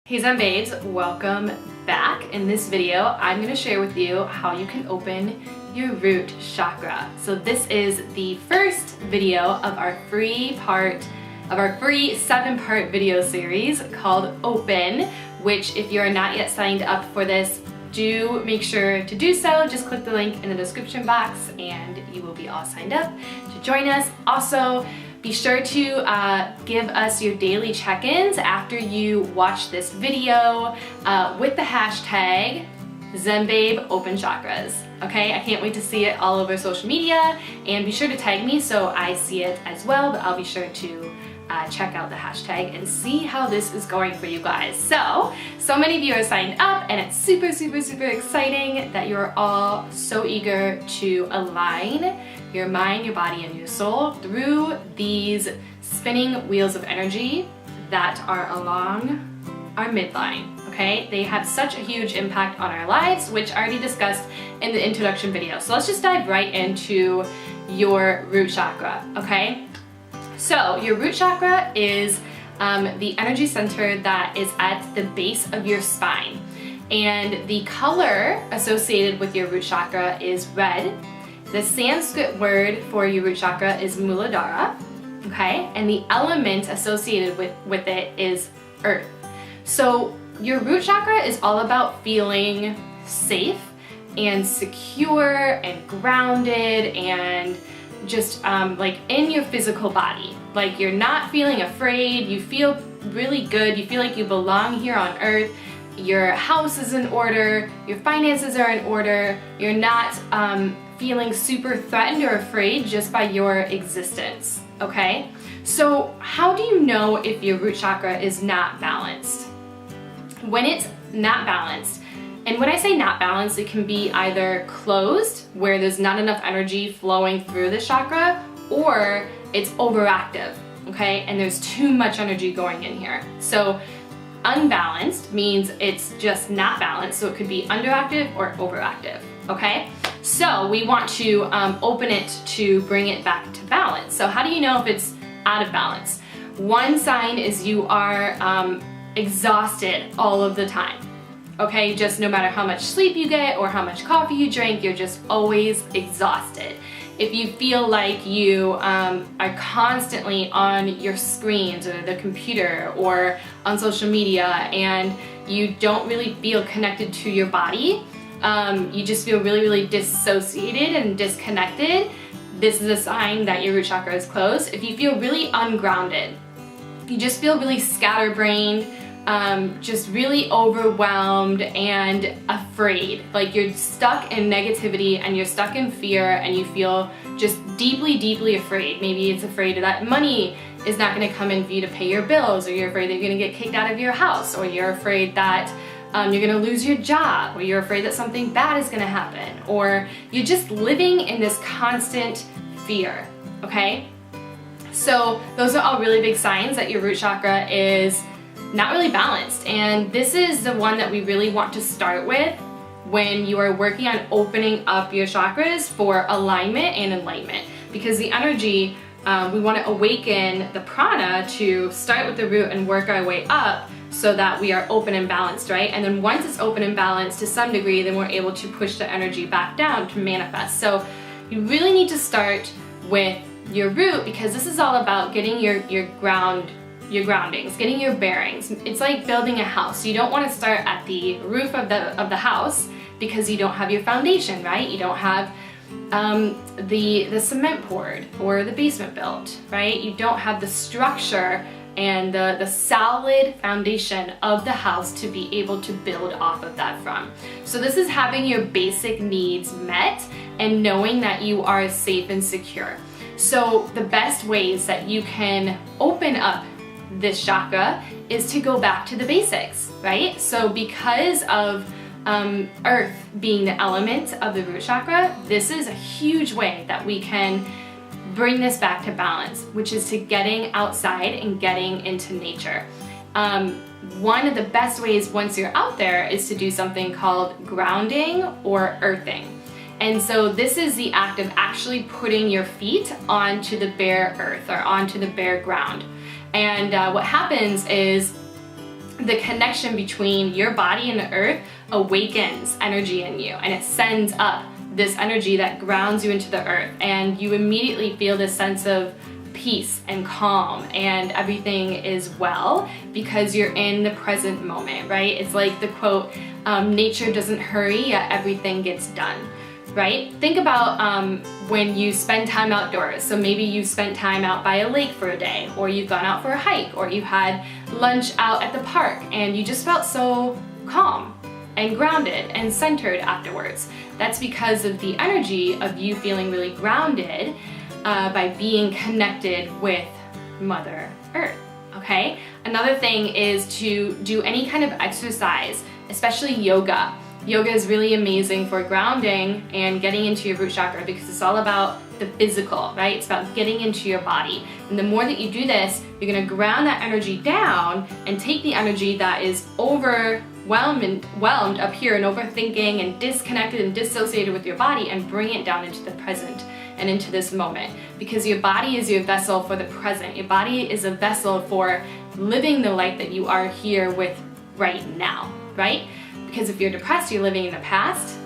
Hey Zen babes, welcome back. In this video, I'm going to share with you how you can open your root chakra. So this is the first video of our free 7-part video series called Open, which if you're not yet signed up for this, do make sure to do so. Just click the link in the description box and you will be all signed up to join us. Also, be sure to give us your daily check-ins after you watch this video with the hashtag ZenBabeOpenChakras. Okay, I can't wait to see it all over social media, and be sure to tag me so I see it as well, but I'll be sure to check out the hashtag and see how this is going for you guys. So many of you are signed up, and it's super exciting that you're all so eager to align your mind, your body, and your soul through these spinning wheels of energy that are along our midline, okay? They have such a huge impact on our lives, which I already discussed in the introduction video. So let's just dive right into your root chakra, okay? So your root chakra is the energy center that is at the base of your spine. And the color associated with your root chakra is red. The Sanskrit word for your root chakra is Muladhara, okay? And the element associated with it is earth. So your root chakra is all about feeling safe and secure and grounded and just like in your physical body. Like you're not feeling afraid, you feel really good, you feel like you belong here on earth, your house is in order, your finances are in order, you're not feeling super threatened or afraid just by your existence, okay? So how do you know if your root chakra is not balanced? When it's not balanced, and when I say not balanced, it can be either closed, where there's not enough energy flowing through the chakra, or it's overactive, okay? And there's too much energy going in here. So unbalanced means it's just not balanced, so it could be underactive or overactive, okay? So we want to open it to bring it back to balance. So how do you know if it's out of balance? One sign is you are exhausted all of the time. Okay, just no matter how much sleep you get or how much coffee you drink, you're just always exhausted. If you feel like you are constantly on your screens or the computer or on social media and you don't really feel connected to your body, you just feel really dissociated and disconnected, this is a sign that your root chakra is closed. If you feel really ungrounded, you just feel really scatterbrained, just really overwhelmed and afraid, like you're stuck in negativity and you're stuck in fear and you feel just deeply afraid. Maybe it's afraid that money is not going to come in for you to pay your bills, or you're afraid that you're going to get kicked out of your house, or you're afraid that you're going to lose your job, or you're afraid that something bad is going to happen, or you're just living in this constant fear, okay? So those are all really big signs that your root chakra is not really balanced, and this is the one that we really want to start with when you are working on opening up your chakras for alignment and enlightenment, because the energy, we want to awaken the prana to start with the root and work our way up so that we are open and balanced, right? And then once it's open and balanced to some degree, then we're able to push the energy back down to manifest. So you really need to start with your root, because this is all about getting your groundings, getting your bearings. It's like building a house. You don't want to start at the roof of the house because you don't have your foundation, right? You don't have the cement poured or the basement built, right? You don't have the structure and the solid foundation of the house to be able to build off of that from. So this is having your basic needs met and knowing that you are safe and secure. So the best ways that you can open up this chakra is to go back to the basics, right? So because of earth being the element of the root chakra, this is a huge way that we can bring this back to balance, which is to getting outside and getting into nature. One of the best ways once you're out there is to do something called grounding or earthing. And so this is the act of actually putting your feet onto the bare earth or onto the bare ground. And what happens is the connection between your body and the earth awakens energy in you, and it sends up this energy that grounds you into the earth, and you immediately feel this sense of peace and calm, and everything is well because you're in the present moment, right? It's like the quote, nature doesn't hurry, yet everything gets done, right? Think about when you spend time outdoors. So maybe you spent time out by a lake for a day, or you've gone out for a hike, or you had lunch out at the park, and you just felt so calm and grounded and centered afterwards. That's because of the energy of you feeling really grounded by being connected with Mother Earth, okay? Another thing is to do any kind of exercise, especially yoga. Yoga is really amazing for grounding and getting into your root chakra because it's all about the physical, right? It's about getting into your body. And the more that you do this, you're gonna ground that energy down and take the energy that is overwhelmed up here and overthinking and disconnected and dissociated with your body and bring it down into the present and into this moment, because your body is your vessel for the present. Your body is a vessel for living the life that you are here with right now, right? Because if you're depressed, you're living in the past,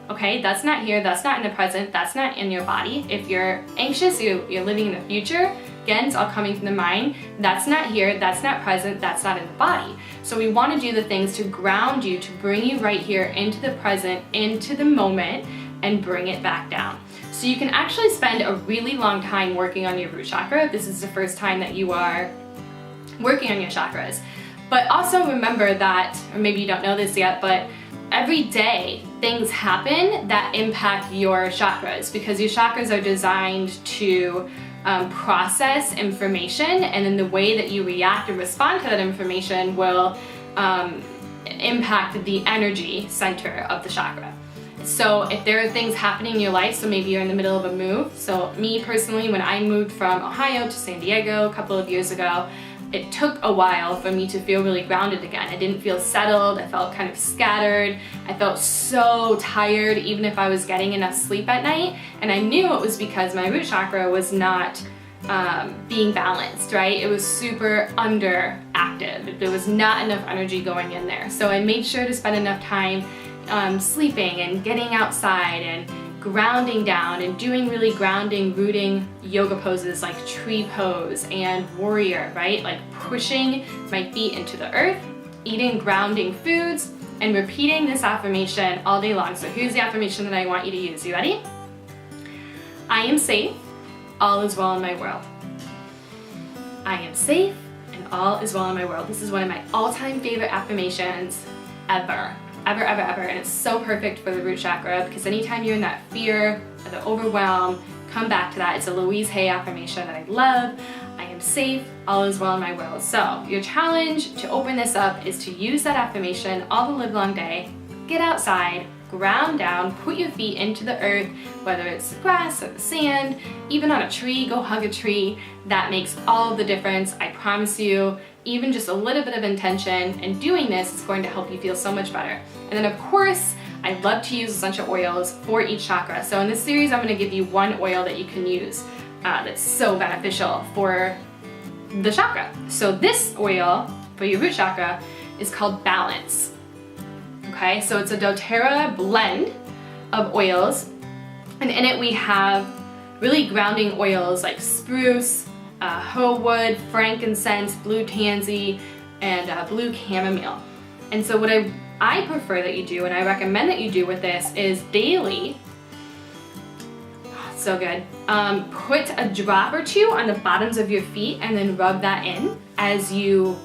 okay? That's not here, that's not in the present, that's not in your body. If you're anxious, you're living in the future. Again, it's all coming from the mind. That's not here, that's not present, that's not in the body. So we want to do the things to ground you, to bring you right here into the present, into the moment, and bring it back down. So you can actually spend a really long time working on your root chakra if this is the first time that you are working on your chakras. But also remember that, or maybe you don't know this yet, but every day things happen that impact your chakras, because your chakras are designed to process information, and then the way that you react and respond to that information will impact the energy center of the chakra. So if there are things happening in your life, so maybe you're in the middle of a move. So me personally, when I moved from Ohio to San Diego a couple of years ago, it took a while for me to feel really grounded again. I didn't feel settled, I felt kind of scattered, I felt so tired even if I was getting enough sleep at night, and I knew it was because my root chakra was not being balanced, right? It was super underactive. There was not enough energy going in there. So I made sure to spend enough time sleeping and getting outside and grounding down and doing really grounding, rooting yoga poses like tree pose and warrior, right? Like pushing my feet into the earth, eating grounding foods, and repeating this affirmation all day long. So here's the affirmation that I want you to use. You ready? I am safe, all is well in my world. I am safe and all is well in my world. This is one of my all-time favorite affirmations ever. Ever, ever, ever. And it's so perfect for the root chakra, because anytime you're in that fear or the overwhelm, come back to that. It's a Louise Hay affirmation that I love. I am safe, all is well in my world. So your challenge to open this up is to use that affirmation all the live long day. Get outside, ground down, put your feet into the earth, whether it's the grass or the sand, even on a tree, go hug a tree. That makes all of the difference. I promise you, even just a little bit of intention and doing this is going to help you feel so much better. And then of course, I love to use essential oils for each chakra. So in this series, I'm gonna give you one oil that you can use that's so beneficial for the chakra. So this oil for your root chakra is called Balance. Okay, so it's a doTERRA blend of oils, and in it we have really grounding oils like spruce, hoe wood, frankincense, blue tansy, and blue chamomile. And so what I prefer that you do, and I recommend that you do with this, is daily, so good, put a drop or two on the bottoms of your feet and then rub that in as you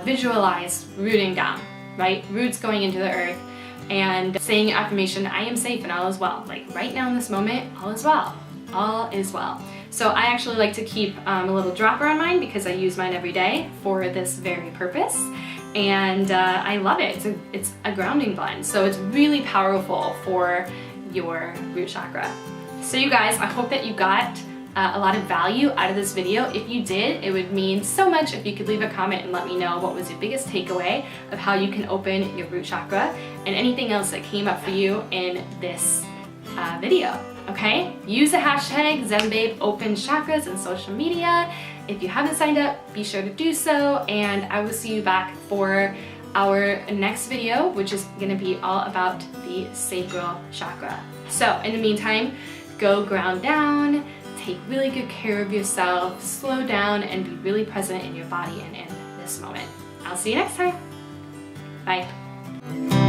visualize rooting down, right? Roots going into the earth and saying your affirmation, I am safe and all is well. Like right now in this moment, all is well, all is well. So I actually like to keep a little dropper on mine because I use mine every day for this very purpose. And I love it. It's a grounding blend. So it's really powerful for your root chakra. So you guys, I hope that you got a lot of value out of this video. If you did, it would mean so much if you could leave a comment and let me know what was your biggest takeaway of how you can open your root chakra and anything else that came up for you in this video. Okay? Use the hashtag ZenBabeOpenChakras in social media. If you haven't signed up, be sure to do so, and I will see you back for our next video, which is going to be all about the sacral chakra. So in the meantime, go ground down, take really good care of yourself, slow down, and be really present in your body and in this moment. I'll see you next time. Bye.